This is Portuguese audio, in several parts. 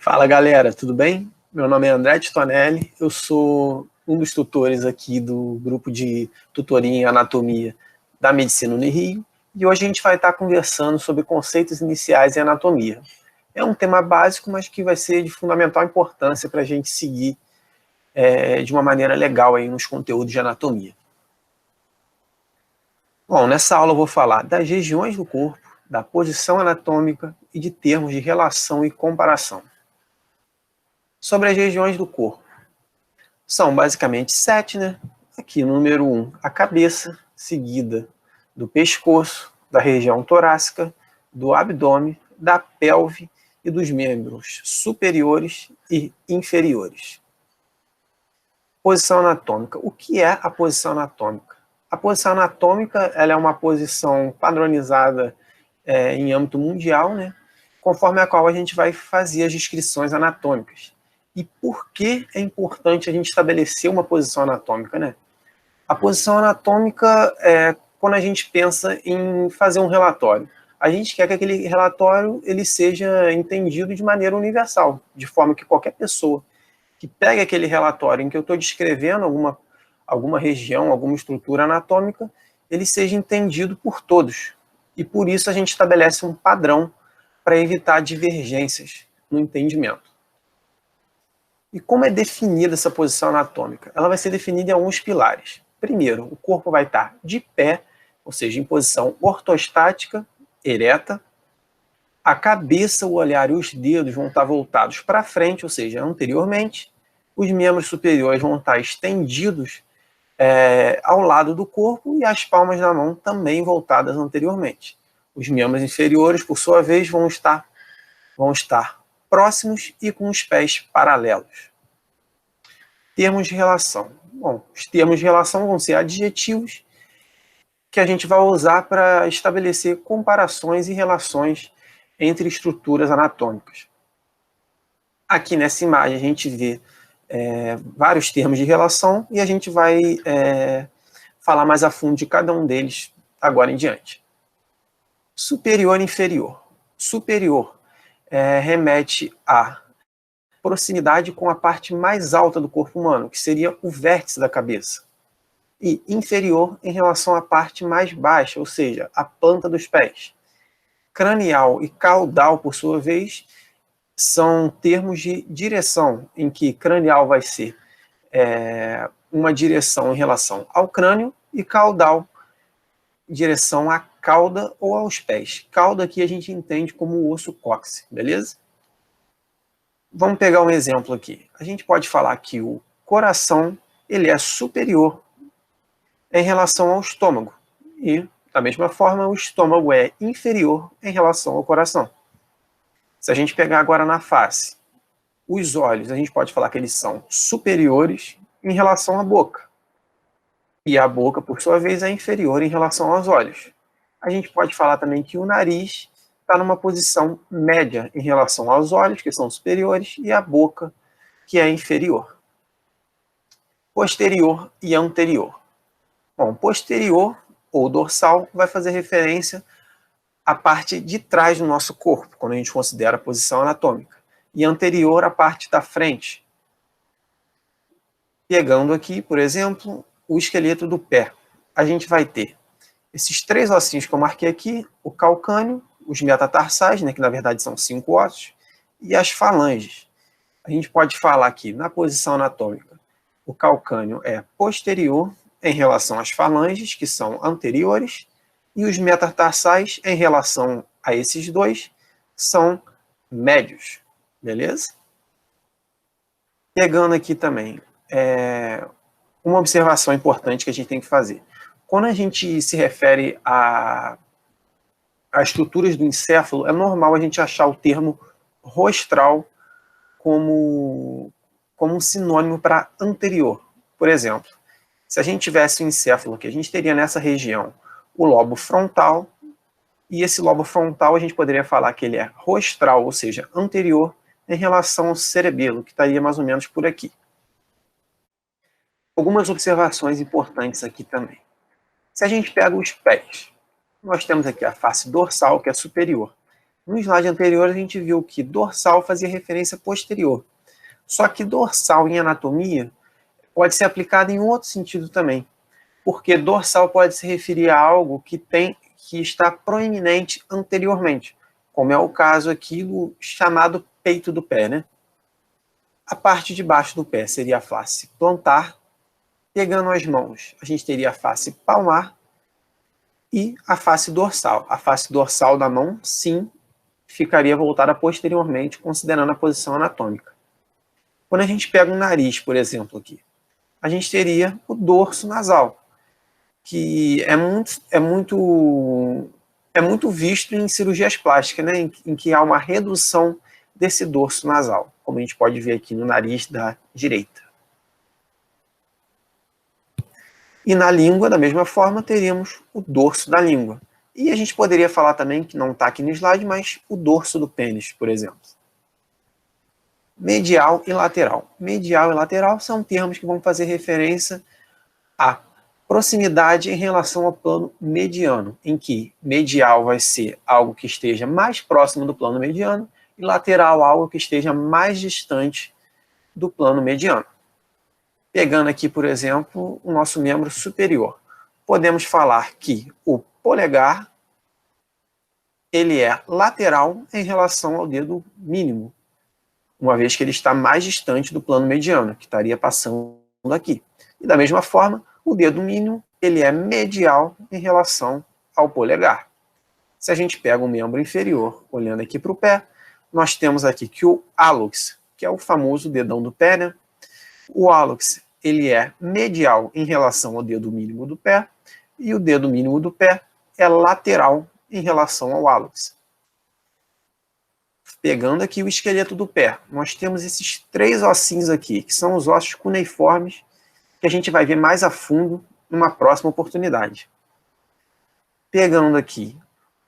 Fala galera, tudo bem? Meu nome é André Titonelli, eu sou um dos tutores aqui do grupo de tutoria em anatomia da Medicina Unirio e hoje a gente vai estar conversando sobre conceitos iniciais em anatomia. É um tema básico, mas que vai ser de fundamental importância para a gente seguir de uma maneira legal aí nos conteúdos de anatomia. Bom, nessa aula eu vou falar das regiões do corpo, da posição anatômica e de termos de relação e comparação. Sobre as regiões do corpo. São basicamente 7, né? Aqui no número 1, a cabeça, seguida do pescoço, da região torácica, do abdômen, da pelve e dos membros superiores e inferiores. Posição anatômica. O que é a posição anatômica? A posição anatômica ela é uma posição padronizada em âmbito mundial, né? Conforme a qual a gente vai fazer as descrições anatômicas. E por que é importante a gente estabelecer uma posição anatômica, né? A posição anatômica é quando a gente pensa em fazer um relatório. A gente quer que aquele relatório ele seja entendido de maneira universal, de forma que qualquer pessoa que pegue aquele relatório em que eu estou descrevendo alguma região, alguma estrutura anatômica, ele seja entendido por todos. E por isso a gente estabelece um padrão para evitar divergências no entendimento. E como é definida essa posição anatômica? Ela vai ser definida em alguns pilares. Primeiro, o corpo vai estar de pé, ou seja, em posição ortostática, ereta. A cabeça, o olhar e os dedos vão estar voltados para frente, ou seja, anteriormente. Os membros superiores vão estar estendidos ao lado do corpo e as palmas da mão também voltadas anteriormente. Os membros inferiores, por sua vez, vão estar próximos e com os pés paralelos. Termos de relação. Bom, os termos de relação vão ser adjetivos que a gente vai usar para estabelecer comparações e relações entre estruturas anatômicas. Aqui nessa imagem a gente vê vários termos de relação e a gente vai falar mais a fundo de cada um deles agora em diante. Superior e inferior. Superior remete à proximidade com a parte mais alta do corpo humano, que seria o vértice da cabeça. E inferior em relação à parte mais baixa, ou seja, a planta dos pés. Cranial e caudal, por sua vez, são termos de direção, em que cranial vai ser uma direção em relação ao crânio e caudal em direção à cauda ou aos pés. Cauda aqui a gente entende como o osso cóccix, beleza? Vamos pegar um exemplo aqui. A gente pode falar que o coração ele é superior em relação ao estômago. E, da mesma forma, o estômago é inferior em relação ao coração. Se a gente pegar agora na face, os olhos, a gente pode falar que eles são superiores em relação à boca. E a boca, por sua vez, é inferior em relação aos olhos. A gente pode falar também que o nariz está numa posição média em relação aos olhos, que são superiores, e a boca, que é inferior. Posterior e anterior. Bom, posterior ou dorsal vai fazer referência à parte de trás do nosso corpo, quando a gente considera a posição anatômica. E anterior à parte da frente. Pegando aqui, por exemplo, o esqueleto do pé. A gente vai ter esses 3 ossinhos que eu marquei aqui, o calcâneo, os metatarsais, né, que na verdade são 5 ossos, e as falanges. A gente pode falar aqui, na posição anatômica, o calcâneo é posterior em relação às falanges, que são anteriores, e os metatarsais, em relação a esses dois, são médios, beleza? Pegando aqui também, uma observação importante que a gente tem que fazer. Quando a gente se refere a estruturas do encéfalo, é normal a gente achar o termo rostral como um sinônimo para anterior. Por exemplo, se a gente tivesse um encéfalo aqui, a gente teria nessa região o lobo frontal, e esse lobo frontal a gente poderia falar que ele é rostral, ou seja, anterior, em relação ao cerebelo, que estaria mais ou menos por aqui. Algumas observações importantes aqui também. Se a gente pega os pés, nós temos aqui a face dorsal, que é superior. No slide anterior, a gente viu que dorsal fazia referência posterior. Só que dorsal em anatomia pode ser aplicado em outro sentido também, porque dorsal pode se referir a algo que está proeminente anteriormente, como é o caso aqui do chamado peito do pé, né? A parte de baixo do pé seria a face plantar. Pegando as mãos, a gente teria a face palmar e a face dorsal. A face dorsal da mão, sim, ficaria voltada posteriormente, considerando a posição anatômica. Quando a gente pega um nariz, por exemplo, aqui, a gente teria o dorso nasal, que é muito visto em cirurgias plásticas, né, em que há uma redução desse dorso nasal, como a gente pode ver aqui no nariz da direita. E na língua, da mesma forma, teríamos o dorso da língua. E a gente poderia falar também, que não está aqui no slide, mas o dorso do pênis, por exemplo. Medial e lateral. Medial e lateral são termos que vão fazer referência à proximidade em relação ao plano mediano, em que medial vai ser algo que esteja mais próximo do plano mediano e lateral algo que esteja mais distante do plano mediano. Pegando aqui, por exemplo, o nosso membro superior, podemos falar que o polegar ele é lateral em relação ao dedo mínimo, uma vez que ele está mais distante do plano mediano, que estaria passando aqui. E da mesma forma, o dedo mínimo ele é medial em relação ao polegar. Se a gente pega o membro inferior, olhando aqui para o pé, nós temos aqui que o hálux, que é o famoso dedão do pé, né? O hálux ele é medial em relação ao dedo mínimo do pé, e o dedo mínimo do pé é lateral em relação ao hálux. Pegando aqui o esqueleto do pé, nós temos esses 3 ossinhos aqui, que são os ossos cuneiformes, que a gente vai ver mais a fundo numa próxima oportunidade. Pegando aqui,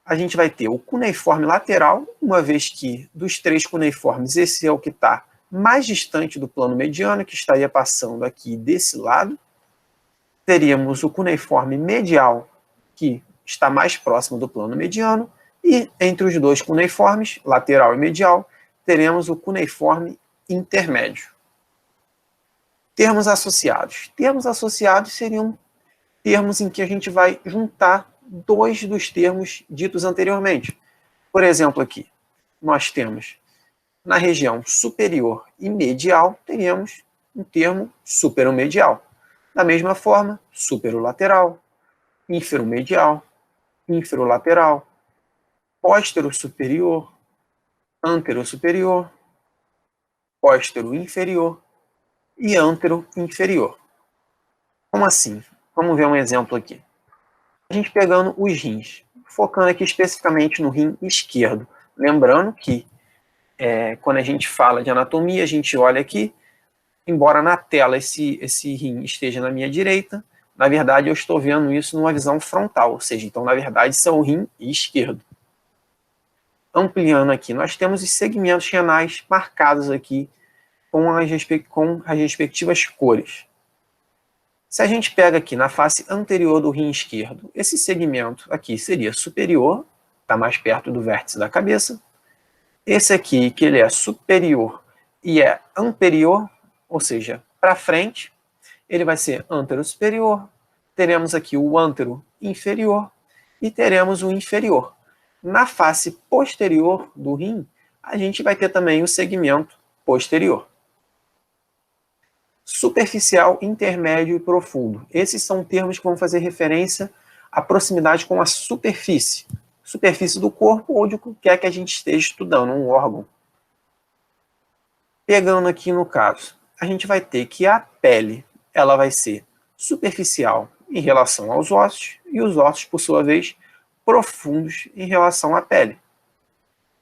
a gente vai ter o cuneiforme lateral, uma vez que dos 3 cuneiformes, esse é o que está mais distante do plano mediano, que estaria passando aqui desse lado. Teríamos o cuneiforme medial, que está mais próximo do plano mediano, e entre os 2 cuneiformes, lateral e medial, teremos o cuneiforme intermédio. Termos associados. Termos associados seriam termos em que a gente vai juntar 2 dos termos ditos anteriormente. Por exemplo, aqui, nós temos na região superior e medial, teríamos um termo superomedial. Da mesma forma, superolateral, inferomedial, inferolateral, póstero-superior, antero-superior, póstero-inferior e antero-inferior. Como assim? Vamos ver um exemplo aqui. A gente pegando os rins, focando aqui especificamente no rim esquerdo. Lembrando que quando a gente fala de anatomia, a gente olha aqui, embora na tela esse rim esteja na minha direita, na verdade eu estou vendo isso numa visão frontal, ou seja, então na verdade isso é o rim esquerdo. Ampliando aqui, nós temos os segmentos renais marcados aqui com as respectivas cores. Se a gente pega aqui na face anterior do rim esquerdo, esse segmento aqui seria superior, está mais perto do vértice da cabeça. Esse aqui, que ele é superior e é anterior, ou seja, para frente, ele vai ser antero-superior. Teremos aqui o antero-inferior e teremos o inferior. Na face posterior do rim, a gente vai ter também o segmento posterior. Superficial, intermédio e profundo. Esses são termos que vão fazer referência à proximidade com a superfície do corpo ou de qualquer que a gente esteja estudando, um órgão. Pegando aqui no caso, a gente vai ter que a pele ela vai ser superficial em relação aos ossos e os ossos, por sua vez, profundos em relação à pele.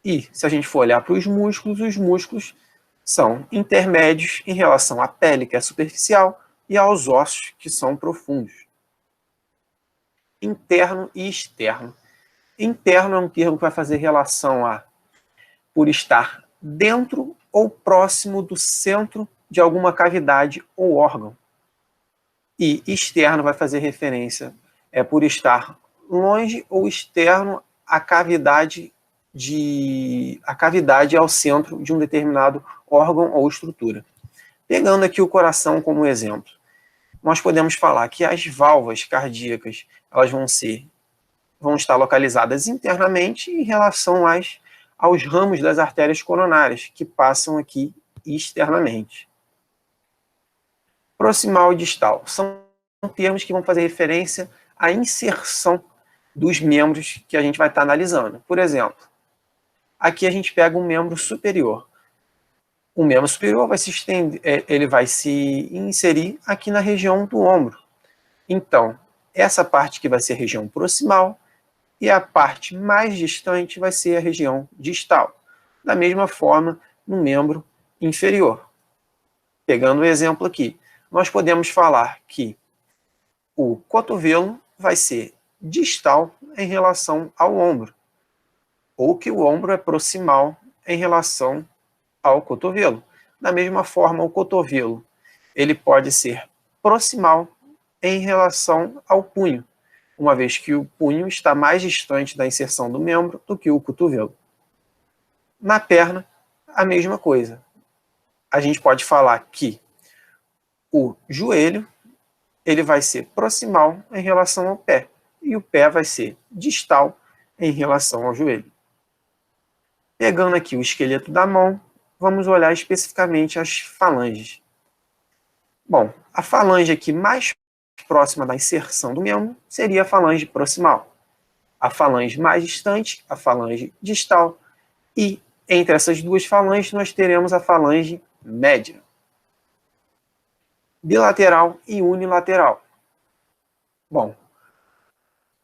E se a gente for olhar para os músculos são intermédios em relação à pele, que é superficial, e aos ossos, que são profundos. Interno e externo. Interno é um termo que vai fazer relação a por estar dentro ou próximo do centro de alguma cavidade ou órgão. E externo vai fazer referência por estar longe ou externo à cavidade a cavidade ao centro de um determinado órgão ou estrutura. Pegando aqui o coração como exemplo, nós podemos falar que as válvulas cardíacas elas vão estar localizadas internamente em relação aos ramos das artérias coronárias, que passam aqui externamente. Proximal e distal são termos que vão fazer referência à inserção dos membros que a gente vai estar analisando. Por exemplo, aqui a gente pega um membro superior. O membro superior vai se estender, ele vai se inserir aqui na região do ombro. Então, essa parte que vai ser a região proximal e a parte mais distante vai ser a região distal. Da mesma forma, no membro inferior. Pegando o exemplo aqui, nós podemos falar que o cotovelo vai ser distal em relação ao ombro, ou que o ombro é proximal em relação ao cotovelo. Da mesma forma, o cotovelo ele pode ser proximal em relação ao punho, uma vez que o punho está mais distante da inserção do membro do que o cotovelo. Na perna, a mesma coisa. A gente pode falar que o joelho ele vai ser proximal em relação ao pé, e o pé vai ser distal em relação ao joelho. Pegando aqui o esqueleto da mão, vamos olhar especificamente as falanges. Bom, a falange aqui mais próxima da inserção do membro seria a falange proximal. A falange mais distante, a falange distal. E entre essas duas falanges nós teremos a falange média. Bilateral e unilateral. Bom,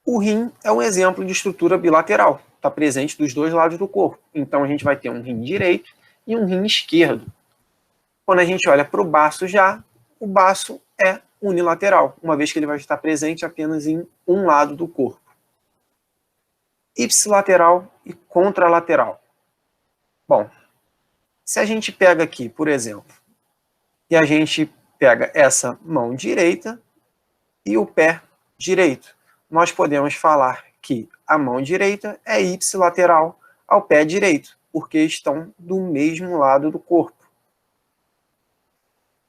o rim é um exemplo de estrutura bilateral. Está presente dos dois lados do corpo. Então a gente vai ter um rim direito e um rim esquerdo. Quando a gente olha para o baço já, o baço é unilateral, uma vez que ele vai estar presente apenas em um lado do corpo. Ipsilateral e contralateral. Bom, se a gente pega aqui, por exemplo, e a gente pega essa mão direita e o pé direito, nós podemos falar que a mão direita é ipsilateral ao pé direito, porque estão do mesmo lado do corpo.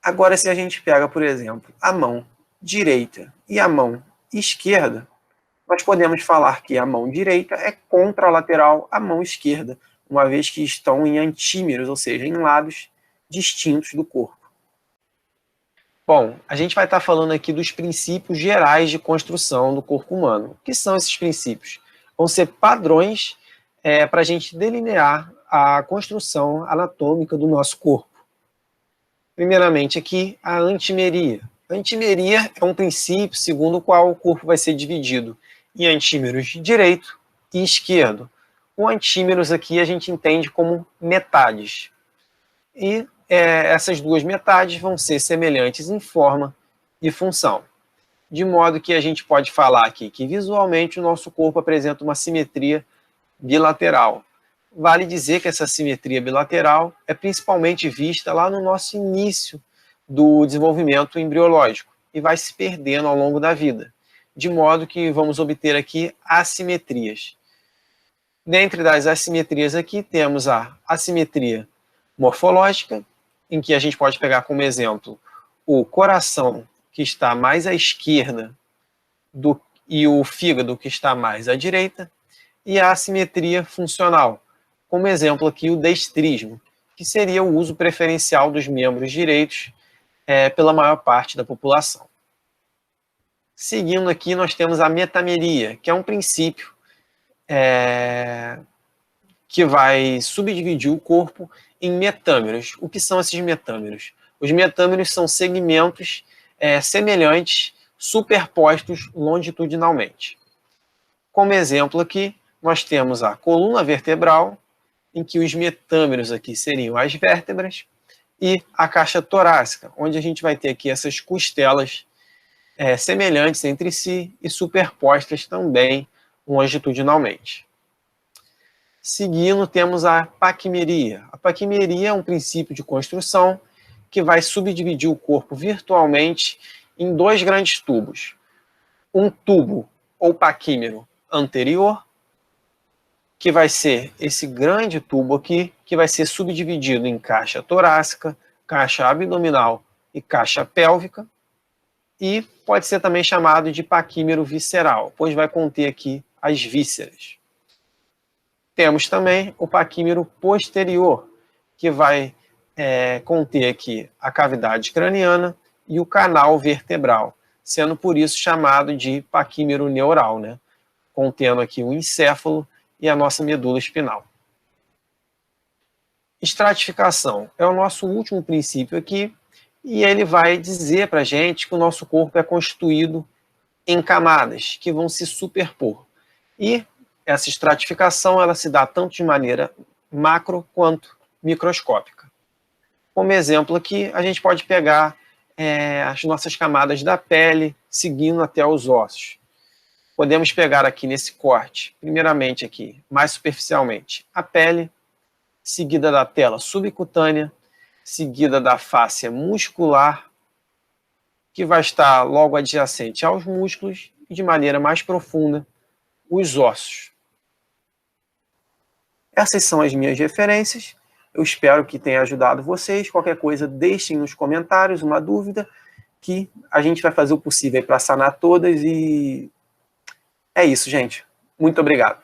Agora, se a gente pega, por exemplo, a mão direita e a mão esquerda, nós podemos falar que a mão direita é contralateral à mão esquerda, uma vez que estão em antímeros, ou seja, em lados distintos do corpo. Bom, a gente vai estar falando aqui dos princípios gerais de construção do corpo humano. O que são esses princípios? Vão ser padrões para a gente delinear a construção anatômica do nosso corpo. Primeiramente aqui, a antimeria. A antimeria é um princípio segundo o qual o corpo vai ser dividido em antímeros direito e esquerdo. O antímeros aqui a gente entende como metades. E essas duas metades vão ser semelhantes em forma e função. De modo que a gente pode falar aqui que visualmente o nosso corpo apresenta uma simetria bilateral. Vale dizer que essa simetria bilateral é principalmente vista lá no nosso início do desenvolvimento embriológico e vai se perdendo ao longo da vida, de modo que vamos obter aqui assimetrias. Dentre das assimetrias aqui temos a assimetria morfológica, em que a gente pode pegar como exemplo o coração, que está mais à esquerda, e o fígado, que está mais à direita, e a assimetria funcional, como exemplo aqui o destrismo, que seria o uso preferencial dos membros direitos pela maior parte da população. Seguindo aqui, nós temos a metameria, que é um princípio que vai subdividir o corpo em metâmeros. O que são esses metâmeros? Os metâmeros são segmentos semelhantes, superpostos longitudinalmente. Como exemplo aqui, nós temos a coluna vertebral, em que os metâmeros aqui seriam as vértebras, e a caixa torácica, onde a gente vai ter aqui essas costelas semelhantes entre si e superpostas também longitudinalmente. Seguindo, temos a paquimeria. A paquimeria é um princípio de construção que vai subdividir o corpo virtualmente em dois grandes tubos. Um tubo ou paquímero anterior que vai ser esse grande tubo aqui, que vai ser subdividido em caixa torácica, caixa abdominal e caixa pélvica, e pode ser também chamado de paquímero visceral, pois vai conter aqui as vísceras. Temos também o paquímero posterior, que vai conter aqui a cavidade craniana e o canal vertebral, sendo por isso chamado de paquímero neural, né? Contendo aqui o encéfalo e a nossa medula espinal. Estratificação é o nosso último princípio aqui, e ele vai dizer para a gente que o nosso corpo é constituído em camadas que vão se superpor. E essa estratificação ela se dá tanto de maneira macro quanto microscópica. Como exemplo aqui, a gente pode pegar as nossas camadas da pele, seguindo até os ossos. Podemos pegar aqui nesse corte, primeiramente aqui, mais superficialmente, a pele, seguida da tela subcutânea, seguida da fáscia muscular, que vai estar logo adjacente aos músculos, e de maneira mais profunda, os ossos. Essas são as minhas referências. Eu espero que tenha ajudado vocês. Qualquer coisa, deixem nos comentários uma dúvida, que a gente vai fazer o possível para sanar todas. E é isso, gente. Muito obrigado.